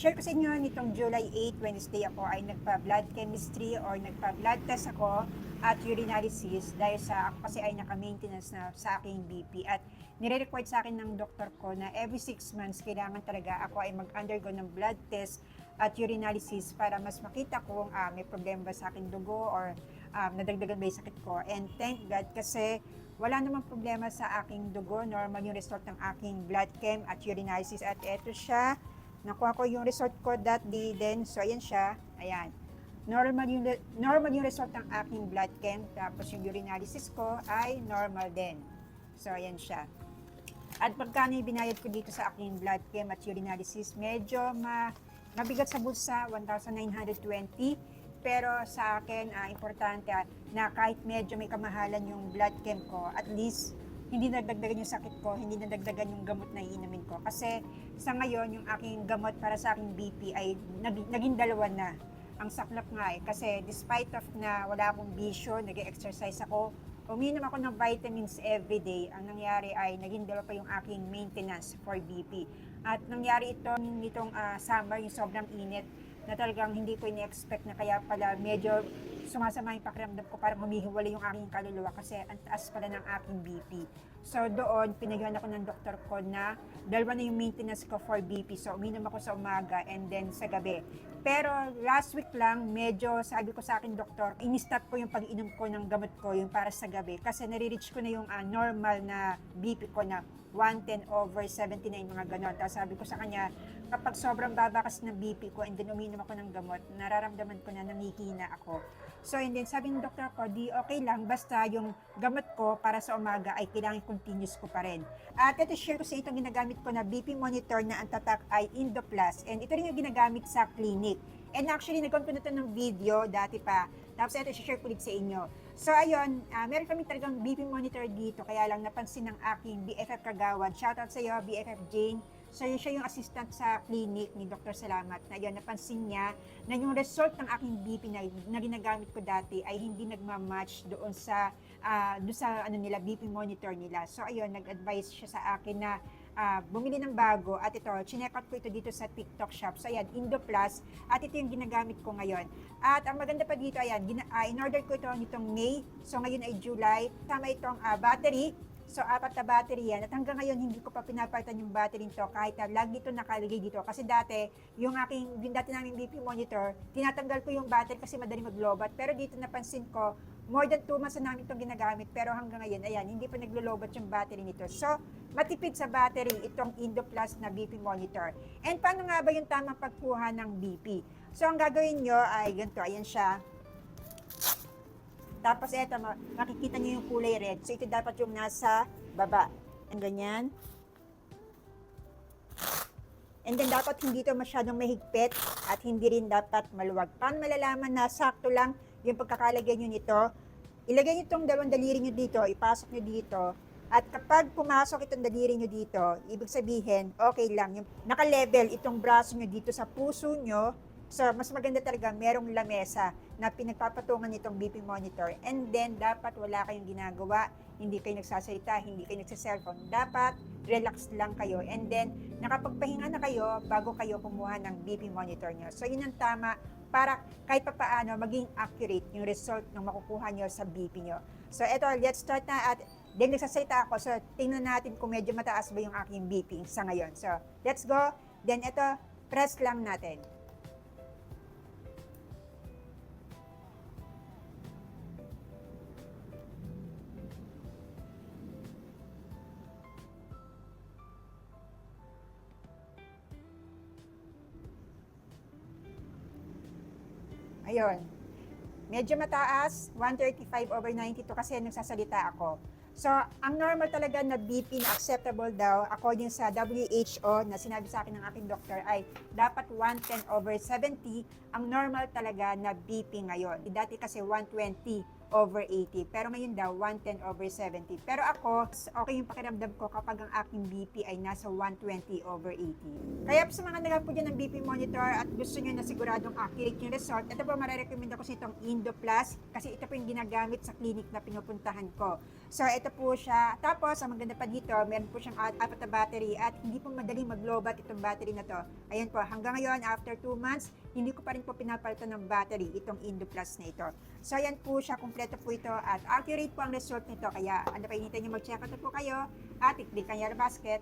share ko sa inyo nitong July 8, Wednesday ako ay nagpa-blood chemistry or nagpa-blood test ako at urinalysis dahil sa ako kasi ay naka-maintenance na sa aking BP at nire-record sa akin ng doktor ko na every 6 months kailangan talaga ako ay mag-undergo ng blood test at urinalysis para mas makita kung may problema ba sa aking dugo or nadagdagan ba yung sakit ko. And thank God kasi wala namang problema sa aking dugo, normal yung result ng aking blood chem at urinalysis at eto siya. Nakuha ko yung result ko that day din. So, ayan siya. Ayan. Normal yung result ng aking blood chem. Tapos yung urinalysis ko ay normal din. So, ayan siya. At pagkano yung binayad ko dito sa aking blood chem at urinalysis, medyo mabigat sa bulsa, 1,920. Pero sa akin, importante na kahit medyo may kamahalan yung blood chem ko, at least hindi nadagdagan yung sakit ko, hindi nadagdagan yung gamot na iinumin ko. Kasi sa ngayon, yung aking gamot para sa aking BP ay naging dalawa na. Ang saklap nga kasi despite of na wala akong bisyo, nag-exercise ako, uminom ako ng vitamins everyday, ang nangyari ay naging dalawa pa yung aking maintenance for BP. At nangyari ito nitong summer, yung sobrang init, na talagang hindi ko ini-expect na kaya pala medyo sumasama yung pakiramdam ko, parang humihiwalay yung aking kaluluwa kasi ang taas pala ng aking BP. So doon, pinagyan ako ng doktor ko na dalawa na yung maintenance ko for BP. So uminom ako sa umaga and then sa gabi. Pero last week lang, medyo sabi ko sa akin doktor, in-stop ko yung pag-inom ko ng gamot ko, yung para sa gabi. Kasi nare-reach ko na yung normal na BP ko na 110/79, mga ganon. Tapos sabi ko sa kanya, kapag sobrang baba kasi ng BP ko and then uminom ako ng gamot, nararamdaman ko na nangihina ako. So, and then sabi ng doktor ko, di okay lang, basta yung gamot ko para sa umaga ay kailangan continuous ko pa rin. At ito share ko sa itong ginagamit ko na BP monitor na ang tatak ay Indoplus. And ito rin yung ginagamit sa clinic. And actually, nagkaroon ko na ito ng video dati pa. Tapos ito share ko ulit sa inyo. So ayun, meron kami talagang BP monitor dito. Kaya lang napansin ng aking BFF Kagawan. Shoutout sa iyo, BFF Jane. So yun siya yung assistant sa clinic ni Dr. Salamat. Na yun, napansin niya na yung result ng aking BP na ginagamit ko dati ay hindi nagmamatch doon sa nila, BP monitor nila. So ayun, nag-advise siya sa akin na bumili ng bago at ito, chineck out ko ito dito sa TikTok shop. So ayan, Indoplus at ito yung ginagamit ko ngayon. At ang maganda pa dito, ayan, in-order ko ito nitong May. So ngayon ay July. Tama itong battery. So, 4 na battery yan. At hanggang ngayon, hindi ko pa pinapalitan yung battery nito kahit na lagi ito nakalagay dito. Kasi dati, yung dati naming BP monitor, tinatanggal ko yung battery kasi madali maglobat. Pero dito napansin ko, more than 2 months na namin itong ginagamit. Pero hanggang ngayon, ayan, hindi pa naglolobat yung battery nito. So, matipid sa battery itong Indoplus na BP monitor. And paano nga ba yung tamang pagkuha ng BP? So, ang gagawin nyo ay ganito. Ayan siya. Tapos eto, makikita niyo yung kulay red. So ito dapat yung nasa baba. Ang ganyan. And then dapat hindi ito masyadong mahigpit at hindi rin dapat maluwag. Paano malalaman na sakto lang yung pagkakalagay nyo nito? Ilagay nyo itong dalawang daliri nyo dito, ipasok nyo dito. At kapag pumasok itong daliri nyo dito, ibig sabihin, okay lang. Yung naka-level itong braso nyo dito sa puso nyo. So, mas maganda talaga merong lamesa na pinagpapatungan nitong BP monitor. And then, dapat wala kayong ginagawa, hindi kayo nagsasalita, hindi kayo nagsa-cellphone. Dapat relax lang kayo. And then, nakapagpahinga na kayo bago kayo kumuha ng BP monitor nyo. So, yun ang tama para kahit papaano maging accurate yung result ng makukuha nyo sa BP nyo. So, eto, let's start na at then nagsasalita ako. So, tingnan natin kung medyo mataas ba yung aking BP sa ngayon. So, let's go. Then, eto, press lang natin. Ayun. Medyo mataas, 135/92 kasi nagsasalita ako. So, ang normal talaga na BP na acceptable daw, according sa WHO na sinabi sa akin ng aking doktor, ay dapat 110/70 ang normal talaga na BP ngayon. Dati kasi 120/80 over 80. Pero ngayon daw, 110 over 70. Pero ako, okay yung pakiramdam ko kapag ang aking BP ay nasa 120 over 80. Kaya sa mga naghahan po dyan ng BP monitor at gusto nyo na siguradong accurate yung result, ito po marirecommend ako sa itong Indoplus kasi ito po yung ginagamit sa clinic na pinupuntahan ko. So, ito po siya. Tapos, ang maganda pa dito, meron po siyang apat na battery at hindi po madaling mag-lowbat itong battery na to. Ayan po, hanggang ngayon, after 2 months, hindi ko pa rin po pinapalitan ng battery itong Indoplus na ito. So, ayan po siya, kumpleto po ito at accurate po ang result nito. Kaya, ano pa hinintay nyo, mag-check out po kayo at i-click ang yellow basket